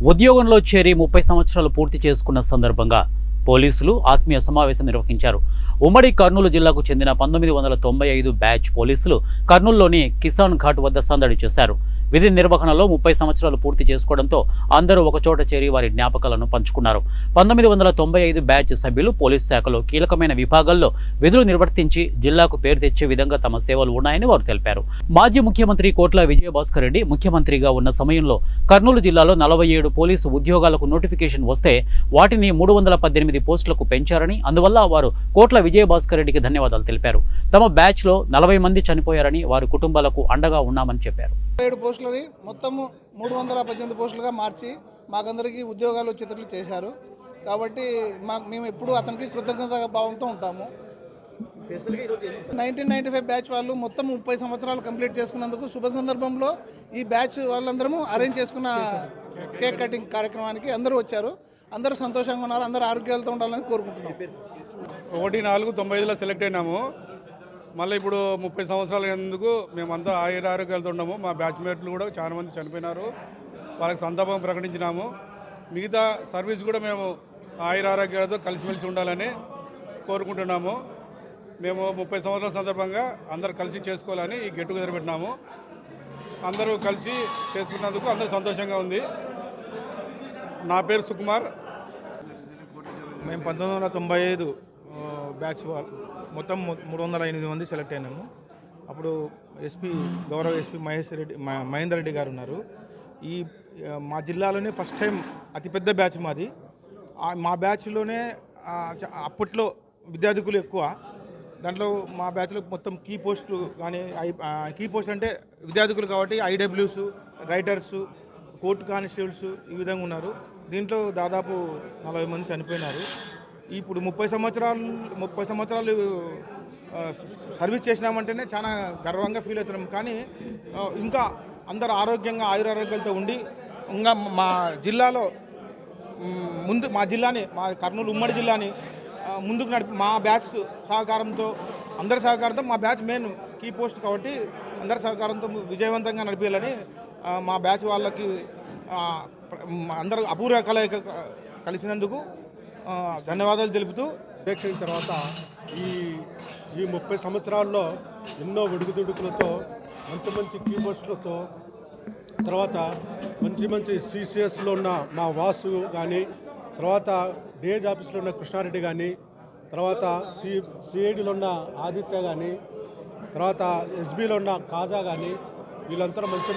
ఉద్యోగంలో చేరి 30 సంవత్సరాలు పూర్తి చేసుకున్న సందర్భంగా పోలీసులు ఆత్మీయ సమావేశం నిర్వహించారు. ఉమ్మడి కర్నూలు జిల్లాకు చెందిన 1995 బ్యాచ్ పోలీసులు కర్నూలులోని కిసాన్ ఘాట్ వద్ద సందడి చేశారు. విధి నిర్వహణలో 30 సంవత్సరాలు పూర్తి చేసుకోవడంతో అందరూ ఒకచోట చేరి వారి జ్ఞాపకాలను పంచుకున్నారు. 1995 బ్యాచ్ సభ్యులు పోలీస్ శాఖలో కీలకమైన విభాగాల్లో విధులు నిర్వర్తించి జిల్లాకు పేరు తెచ్చే విధంగా తమ సేవలు ఉన్నాయని వారు తెలిపారు. మాజీ ముఖ్యమంత్రి కోట్ల విజయభాస్కర్ రెడ్డి ముఖ్యమంత్రిగా ఉన్న సమయంలో కర్నూలు జిల్లాలో 47 పోలీసు ఉద్యోగాలకు నోటిఫికేషన్ వస్తే వాటిని 318 పోస్టులకు పెంచారని, అందువల్ల వారు కోట్ల విజయభాస్కర్ రెడ్డికి ధన్యవాదాలు తెలిపారు. తమ బ్యాచ్ లో 40 మంది చనిపోయారని, వారి కుటుంబాలకు అండగా ఉన్నామని చెప్పారు. 7 పోస్టులని మొత్తము 318 పోస్టులుగా మార్చి మాకందరికీ ఉద్యోగాలు వచ్చేటట్లు చేశారు. కాబట్టి మేము ఎప్పుడూ అతనికి కృతజ్ఞత భావంతో ఉంటాము. 1995 బ్యాచ్ వాళ్ళు మొత్తం 30 సంవత్సరాలు కంప్లీట్ చేసుకున్నందుకు శుభ సందర్భంలో ఈ బ్యాచ్ వాళ్ళందరము అరేంజ్ చేసుకున్న కేక్ కటింగ్ కార్యక్రమానికి అందరూ వచ్చారు. అందరూ సంతోషంగా ఉన్నారు. అందరూ ఆరోగ్యాలతో ఉండాలని కోరుకుంటున్నాం. 1/4/95లో సెలెక్ట్ అయినాము. మళ్ళీ ఇప్పుడు 30 సంవత్సరాలు ఎందుకు మేమంతా ఆరోగ్యాలతో ఉన్నాము. మా బ్యాచ్మేట్లు కూడా చాలా మంది చనిపోయినారు. వాళ్ళకి సంతాపం ప్రకటించినాము. మిగతా సర్వీస్ కూడా మేము ఆరోగ్యాలతో కలిసిమెలిసి ఉండాలని కోరుకుంటున్నాము. మేము 30 సంవత్సరాల సందర్భంగా అందరు కలిసి చేసుకోవాలని ఈ గెట్ టుగెదర్ పెట్టినాము. అందరూ కలిసి చేసుకున్నందుకు అందరూ సంతోషంగా ఉంది. నా పేరు సుకుమార్. మేము 1995 బ్యాచ్ మొత్తం 308 మంది సెలెక్ట్ అయినాము. అప్పుడు గౌరవ ఎస్పీ మహేందర్ రెడ్డి గారు ఉన్నారు. ఈ మా జిల్లాలోనే ఫస్ట్ టైం అతిపెద్ద బ్యాచ్ మాది. మా బ్యాచ్లోనే అప్పట్లో విద్యార్థికులు ఎక్కువ. దాంట్లో మా బ్యాచ్లో మొత్తం కీ పోస్టులు కానీ కీ పోస్ట్ అంటే విద్యార్థికులు కాబట్టి ఐడబ్ల్యూస్, రైటర్స్, కోర్టు కానిస్టేబుల్స్ ఈ విధంగా ఉన్నారు. దీంట్లో దాదాపు 40 మంది చనిపోయినారు. ఇప్పుడు 30 సంవత్సరాలు సర్వీస్ చేసినామంటేనే చాలా గర్వంగా ఫీల్ అవుతున్నాం. కానీ ఇంకా అందరు ఆరోగ్యంగా ఆయురారోగ్యాలతో ఉండి ఇంకా మా జిల్లాలో మా కర్నూలు ఉమ్మడి జిల్లాని ముందుకు నడిపి మా బ్యాచ్ సహకారంతో అందరి సహకారంతో మా బ్యాచ్ మెయిన్ కీ పోస్ట్ కాబట్టి అందరి సహకారంతో విజయవంతంగా నడిపేయాలని మా బ్యాచ్ వాళ్ళకి అందరూ అపూర్వ కలయిక కలిసినందుకు ధన్యవాదాలు తెలుపుతూ ఎలక్షన్ తర్వాత ఈ 30 సంవత్సరాల్లో ఎన్నో ఒడుగుదొడుకులతో మంచి కీపోస్టులతో తర్వాత మంచి సిసిఎస్లో ఉన్న మా వాసు కానీ, తర్వాత డిఏజ్ ఆఫీస్లో ఉన్న కృష్ణారెడ్డి కానీ, తర్వాత సిఐడిలో ఉన్న ఆదిత్య కానీ, తర్వాత ఎస్బీలో ఉన్న కాజా కానీ, వీళ్ళంతా మంచి